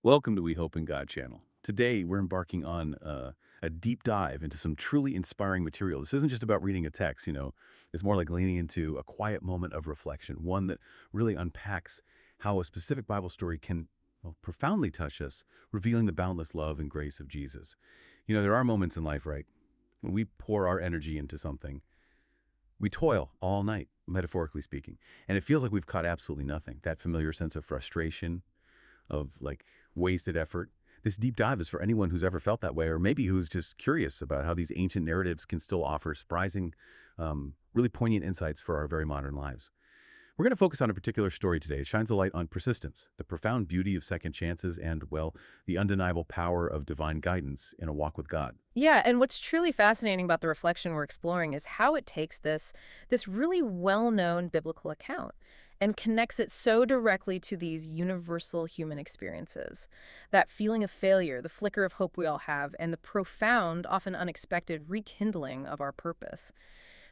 Welcome to We Hope in God channel. Today, we're embarking on a deep dive into some truly inspiring material. This isn't just about reading a text, it's more like leaning into a quiet moment of reflection, one that really unpacks how a specific Bible story can profoundly touch us, revealing the boundless love and grace of Jesus. There are moments in life, right, when we pour our energy into something. We toil all night, metaphorically speaking, and it feels like we've caught absolutely nothing. That familiar sense of frustration, of wasted effort. This deep dive is for anyone who's ever felt that way, or maybe who's just curious about how these ancient narratives can still offer surprising, really poignant insights for our very modern lives. We're going to focus on a particular story today. It shines a light on persistence, the profound beauty of second chances, and, the undeniable power of divine guidance in a walk with God. Yeah, and what's truly fascinating about the reflection we're exploring is how it takes this really well-known biblical account and connects it so directly to these universal human experiences. That feeling of failure, the flicker of hope we all have, and the profound, often unexpected rekindling of our purpose.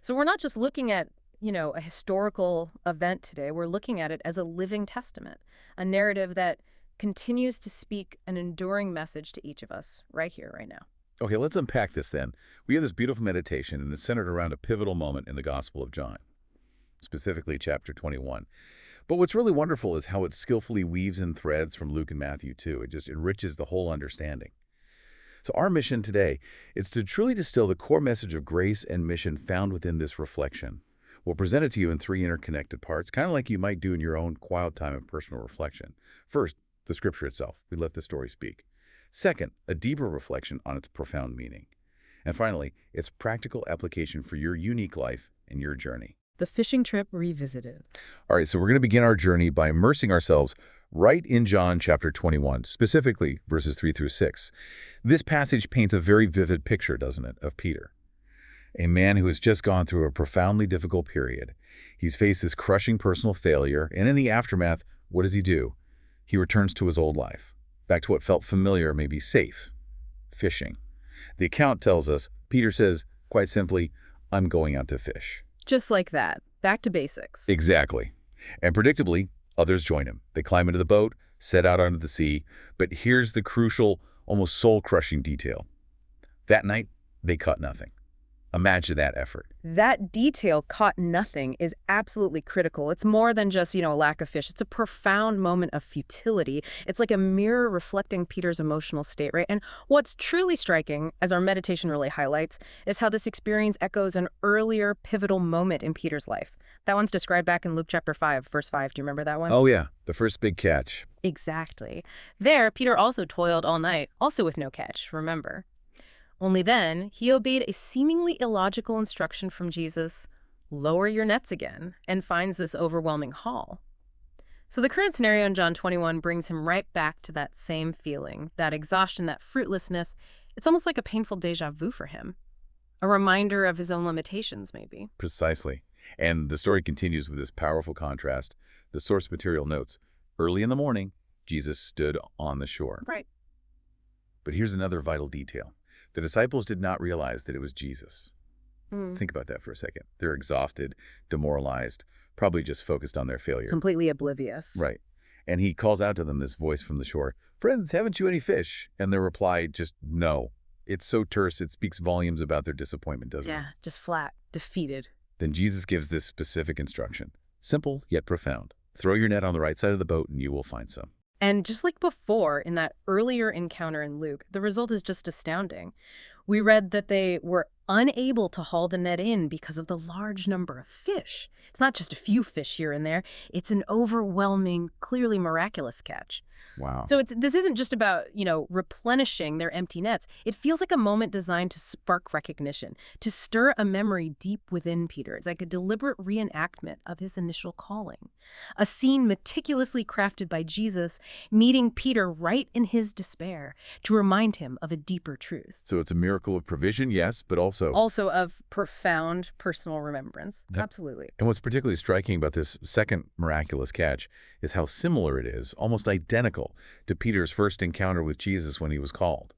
So we're not just looking at a historical event today. We're looking at it as a living testament, a narrative that continues to speak an enduring message to each of us right here, right now. Okay, let's unpack this then. We have this beautiful meditation, and it's centered around a pivotal moment in the Gospel of John, specifically chapter 21. But what's really wonderful is how it skillfully weaves in threads from Luke and Matthew too. It just enriches the whole understanding. So our mission today is to truly distill the core message of grace and mission found within this reflection. We'll present it to you in three interconnected parts, kind of like you might do in your own quiet time of personal reflection. First, the scripture itself. We let the story speak. Second, a deeper reflection on its profound meaning. And finally, its practical application for your unique life and your journey. The fishing trip revisited. All right, so we're going to begin our journey by immersing ourselves right in John chapter 21, specifically verses 3 through 6. This passage paints a very vivid picture, doesn't it, of Peter, a man who has just gone through a profoundly difficult period. He's faced this crushing personal failure, and in the aftermath, what does he do? He returns to his old life, back to what felt familiar, maybe safe, fishing. The account tells us, Peter says, quite simply, I'm going out to fish. Just like that. Back to basics. Exactly. And predictably, others join him. They climb into the boat, set out onto the sea, but here's the crucial, almost soul-crushing detail. That night, they caught nothing. Imagine that effort. That detail, caught nothing, is absolutely critical. It's more than just, a lack of fish. It's a profound moment of futility. It's like a mirror reflecting Peter's emotional state, right? And what's truly striking, as our meditation really highlights, is how this experience echoes an earlier pivotal moment in Peter's life. That one's described back in Luke chapter 5, verse 5. Do you remember that one? Oh yeah, the first big catch. Exactly. There, Peter also toiled all night, also with no catch, remember. Only then, he obeyed a seemingly illogical instruction from Jesus, lower your nets again, and finds this overwhelming haul. So the current scenario in John 21 brings him right back to that same feeling, that exhaustion, that fruitlessness. It's almost like a painful déjà vu for him, a reminder of his own limitations, maybe. Precisely. And the story continues with this powerful contrast. The source material notes, early in the morning, Jesus stood on the shore. Right. But here's another vital detail. The disciples did not realize that it was Jesus. Think about that for a second. They're exhausted, demoralized, probably just focused on their failure. Completely oblivious. Right. And he calls out to them, this voice from the shore, friends, haven't you any fish? And their reply, just no. It's so terse, it speaks volumes about their disappointment, doesn't it? Yeah, just flat, defeated. Then Jesus gives this specific instruction. Simple, yet profound. Throw your net on the right side of the boat and you will find some. And just like before, in that earlier encounter in Luke, the result is just astounding. We read that they were unable to haul the net in because of the large number of fish. It's not just a few fish here and there. It's an overwhelming, clearly miraculous catch. Wow. So this isn't just about, replenishing their empty nets. It feels like a moment designed to spark recognition, to stir a memory deep within Peter. It's like a deliberate reenactment of his initial calling. A scene meticulously crafted by Jesus, meeting Peter right in his despair to remind him of a deeper truth. So it's a miracle of provision, yes, but also of profound personal remembrance. Yep. Absolutely. And what's particularly striking about this second miraculous catch is how similar it is, almost identical, to Peter's first encounter with Jesus when he was called.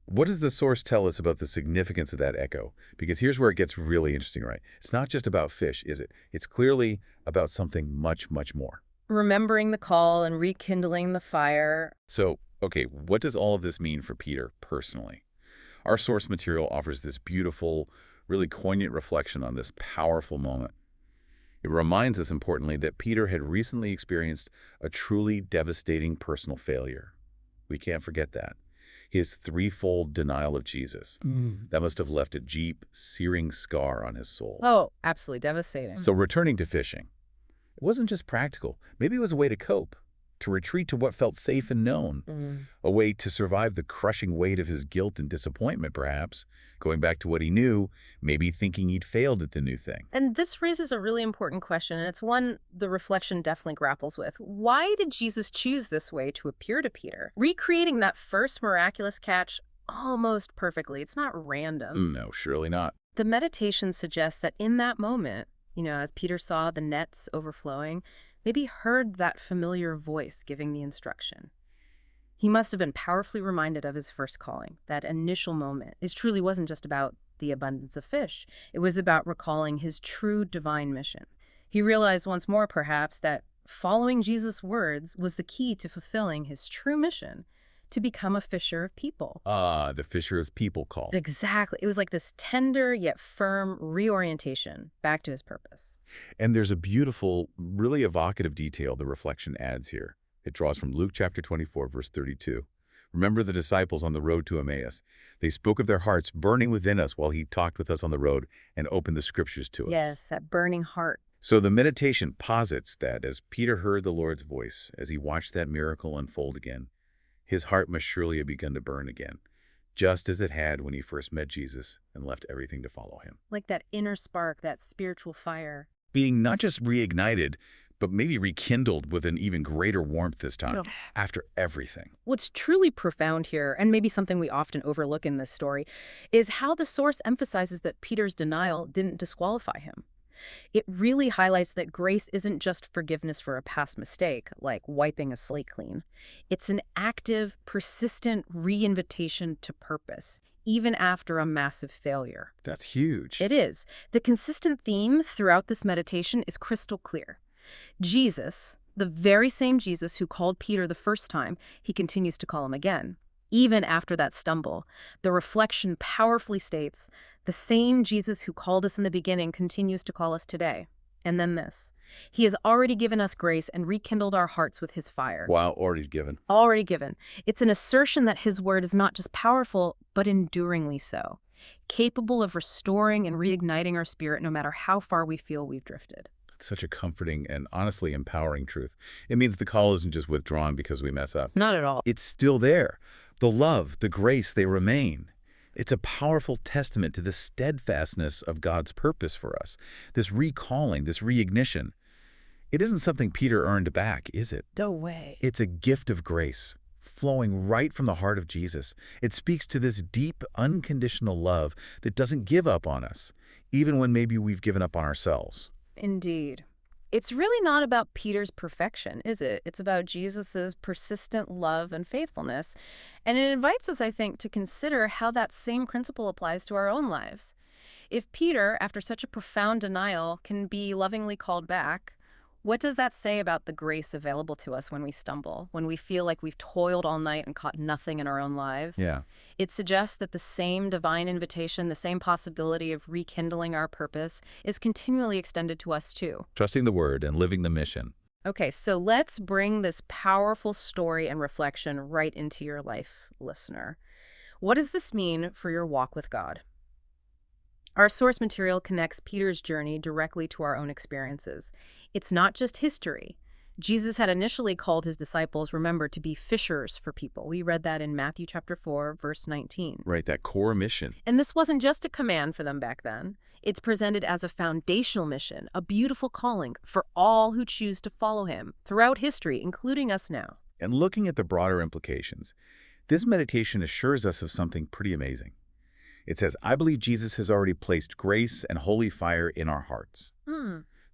What does the source tell us about the significance of that echo? Because here's where it gets really interesting, right? It's not just about fish, is it? It's clearly about something much, much more. Remembering the call and rekindling the fire. So Okay, what does all of this mean for Peter personally? Our source material offers this beautiful, really poignant reflection on this powerful moment. It reminds us, importantly, that Peter had recently experienced a truly devastating personal failure. We can't forget that. His threefold denial of Jesus. That must have left a deep, searing scar on his soul. Oh, absolutely devastating. So returning to fishing, it wasn't just practical. Maybe it was a way to cope, to retreat to what felt safe and known, a way to survive the crushing weight of his guilt and disappointment, perhaps, going back to what he knew, maybe thinking he'd failed at the new thing. And this raises a really important question, and it's one the reflection definitely grapples with. Why did Jesus choose this way to appear to Peter? Recreating that first miraculous catch almost perfectly. It's not random. No, surely not. The meditation suggests that in that moment, as Peter saw the nets overflowing, maybe heard that familiar voice giving the instruction. He must have been powerfully reminded of his first calling, that initial moment. It truly wasn't just about the abundance of fish. It was about recalling his true divine mission. He realized once more, perhaps, that following Jesus' words was the key to fulfilling his true mission, to become a fisher of people. The fisher of people call. Exactly. It was like this tender yet firm reorientation back to his purpose. And there's a beautiful, really evocative detail the reflection adds here. It draws from Luke chapter 24, verse 32. Remember the disciples on the road to Emmaus. They spoke of their hearts burning within us while he talked with us on the road and opened the scriptures to us. Yes, that burning heart. So the meditation posits that as Peter heard the Lord's voice, as he watched that miracle unfold again, his heart must surely have begun to burn again, just as it had when he first met Jesus and left everything to follow him. Like that inner spark, that spiritual fire. Being not just reignited, but maybe rekindled with an even greater warmth this time, after everything. What's truly profound here, and maybe something we often overlook in this story, is how the source emphasizes that Peter's denial didn't disqualify him. It really highlights that grace isn't just forgiveness for a past mistake, like wiping a slate clean. It's an active, persistent re-invitation to purpose, even after a massive failure. That's huge. It is. The consistent theme throughout this meditation is crystal clear. Jesus, the very same Jesus who called Peter the first time, he continues to call him again. Even after that stumble, the reflection powerfully states, the same Jesus who called us in the beginning continues to call us today. And then this, he has already given us grace and rekindled our hearts with his fire. Wow, already given. Already given. It's an assertion that his word is not just powerful, but enduringly so, capable of restoring and reigniting our spirit no matter how far we feel we've drifted. It's such a comforting and honestly empowering truth. It means the call isn't just withdrawn because we mess up. Not at all. It's still there. The love, the grace, they remain. It's a powerful testament to the steadfastness of God's purpose for us. This recalling, this reignition. It isn't something Peter earned back, is it? No way. It's a gift of grace, flowing right from the heart of Jesus. It speaks to this deep, unconditional love that doesn't give up on us, even when maybe we've given up on ourselves. Indeed. It's really not about Peter's perfection, is it? It's about Jesus's persistent love and faithfulness. And it invites us, I think, to consider how that same principle applies to our own lives. If Peter, after such a profound denial, can be lovingly called back, what does that say about the grace available to us when we stumble, when we feel like we've toiled all night and caught nothing in our own lives? Yeah. It suggests that the same divine invitation, the same possibility of rekindling our purpose, is continually extended to us too. Trusting the word and living the mission. Okay, so let's bring this powerful story and reflection right into your life, listener. What does this mean for your walk with God? Our source material connects Peter's journey directly to our own experiences. It's not just history. Jesus had initially called his disciples, remember, to be fishers for people. We read that in Matthew chapter 4, verse 19. Right, that core mission. And this wasn't just a command for them back then. It's presented as a foundational mission, a beautiful calling for all who choose to follow him throughout history, including us now. And looking at the broader implications, this meditation assures us of something pretty amazing. It says, I believe Jesus has already placed grace and holy fire in our hearts.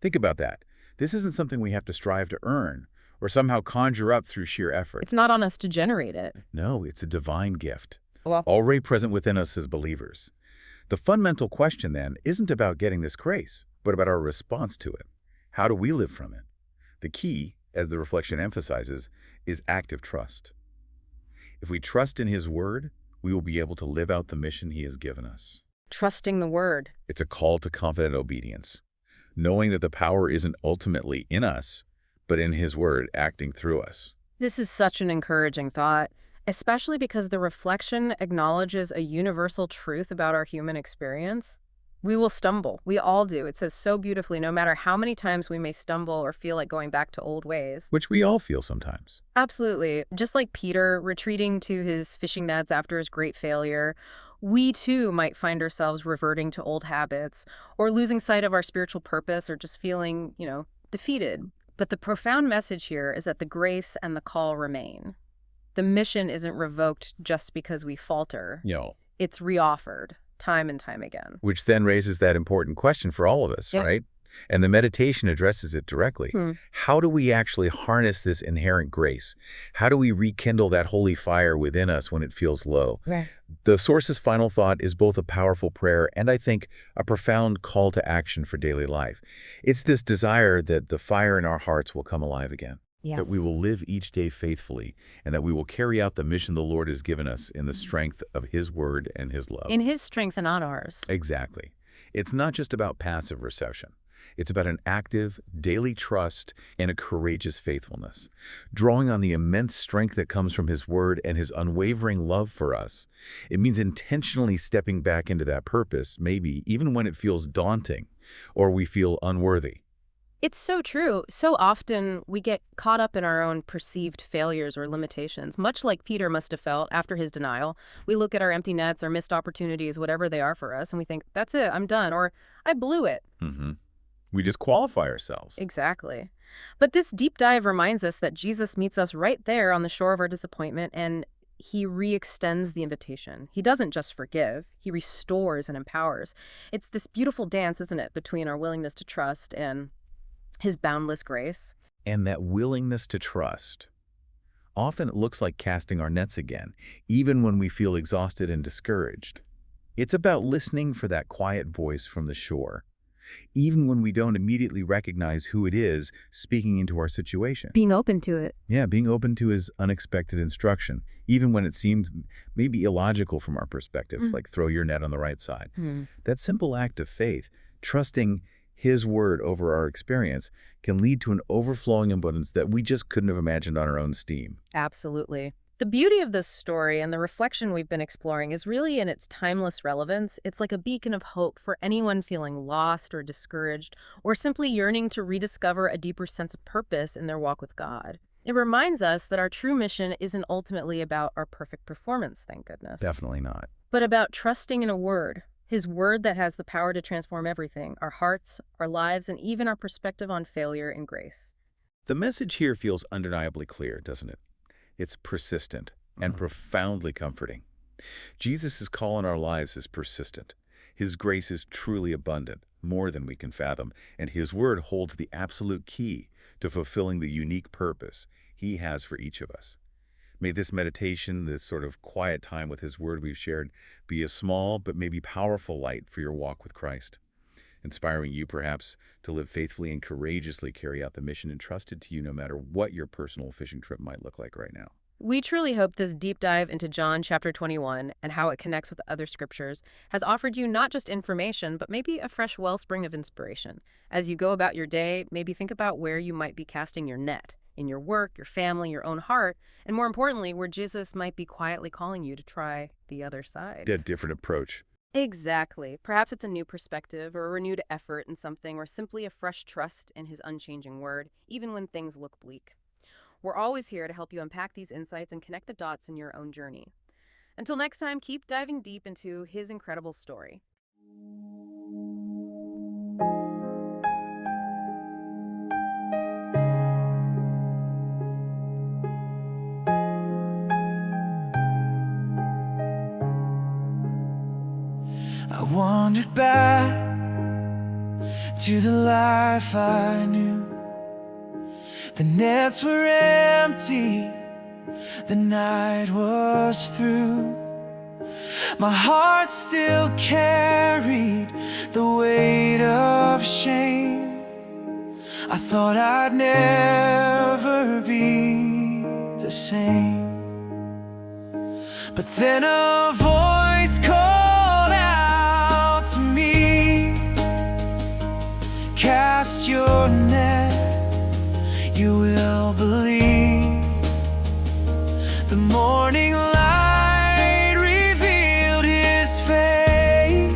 Think about that. This isn't something we have to strive to earn or somehow conjure up through sheer effort. It's not on us to generate it. No, it's a divine gift, Well, already present within us as believers. The fundamental question, then, isn't about getting this grace, but about our response to it. How do we live from it? The key, as the reflection emphasizes, is active trust. If we trust in his word, we will be able to live out the mission he has given us. Trusting the word. It's a call to confident obedience, knowing that the power isn't ultimately in us, but in his word acting through us. This is such an encouraging thought, especially because the reflection acknowledges a universal truth about our human experience. We will stumble. We all do. It says so beautifully, no matter how many times we may stumble or feel like going back to old ways. Which we all feel sometimes. Absolutely. Just like Peter retreating to his fishing nets after his great failure, we too might find ourselves reverting to old habits or losing sight of our spiritual purpose or just feeling, defeated. But the profound message here is that the grace and the call remain. The mission isn't revoked just because we falter. It's reoffered time and time again. Which then raises that important question for all of us, right? And the meditation addresses it directly. How do we actually harness this inherent grace? How do we rekindle that holy fire within us when it feels low? The source's final thought is both a powerful prayer and, I think, a profound call to action for daily life. It's this desire that the fire in our hearts will come alive again. That we will live each day faithfully, and that we will carry out the mission the Lord has given us in the strength of his word and his love. In his strength and not ours. Exactly. It's not just about passive reception. It's about an active, daily trust and a courageous faithfulness, drawing on the immense strength that comes from his word and his unwavering love for us. It means intentionally stepping back into that purpose, maybe even when it feels daunting or we feel unworthy. It's so true. So often we get caught up in our own perceived failures or limitations, much like Peter must have felt after his denial. We look at our empty nets, our missed opportunities, whatever they are for us, and we think, that's it, I'm done, or I blew it. We disqualify ourselves. Exactly. But this deep dive reminds us that Jesus meets us right there on the shore of our disappointment, and he re-extends the invitation. He doesn't just forgive, he restores and empowers. It's this beautiful dance, isn't it, between our willingness to trust and his boundless grace. And that willingness to trust. Often it looks like casting our nets again, even when we feel exhausted and discouraged. It's about listening for that quiet voice from the shore, even when we don't immediately recognize who it is speaking into our situation. Being open to it. Yeah, being open to his unexpected instruction, even when it seems maybe illogical from our perspective, like throw your net on the right side. That simple act of faith, trusting his word over our experience, can lead to an overflowing abundance that we just couldn't have imagined on our own steam. Absolutely. The beauty of this story and the reflection we've been exploring is really in its timeless relevance. It's like a beacon of hope for anyone feeling lost or discouraged, or simply yearning to rediscover a deeper sense of purpose in their walk with God. It reminds us that our true mission isn't ultimately about our perfect performance, thank goodness. Definitely not. But about trusting in a word. His word that has the power to transform everything, our hearts, our lives, and even our perspective on failure and grace. The message here feels undeniably clear, doesn't it? It's persistent and profoundly comforting. Jesus' call on our lives is persistent. His grace is truly abundant, more than we can fathom, and his word holds the absolute key to fulfilling the unique purpose he has for each of us. May this meditation, this sort of quiet time with his word we've shared, be a small but maybe powerful light for your walk with Christ, inspiring you perhaps to live faithfully and courageously carry out the mission entrusted to you no matter what your personal fishing trip might look like right now. We truly hope this deep dive into John chapter 21 and how it connects with other scriptures has offered you not just information, but maybe a fresh wellspring of inspiration. As you go about your day, maybe think about where you might be casting your net, in your work, your family, your own heart, and more importantly, where Jesus might be quietly calling you to try the other side. A different approach. Exactly. Perhaps it's a new perspective or a renewed effort in something or simply a fresh trust in his unchanging word, even when things look bleak. We're always here to help you unpack these insights and connect the dots in your own journey. Until next time, keep diving deep into his incredible story. I wandered back to the life I knew. The nets were empty, the night was through. My heart still carried the weight of shame. I thought I'd never be the same. But then a voice called out to me, cast your net, you will believe. The morning light revealed his face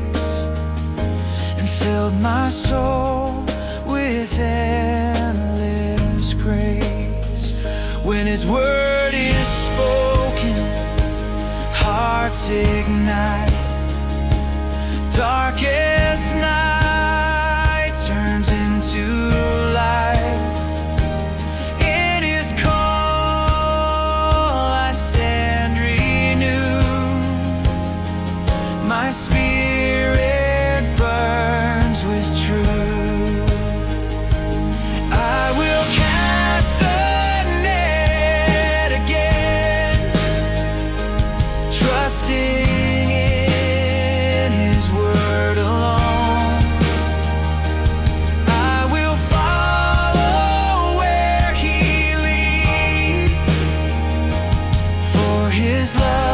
and filled my soul with endless grace. When his word is spoken, hearts ignite. Darkest night turns into light. In his call I stand renewed. My spirit burns with truth. I will cast the net again, trusting in his word alone. I will follow where he leads, for his love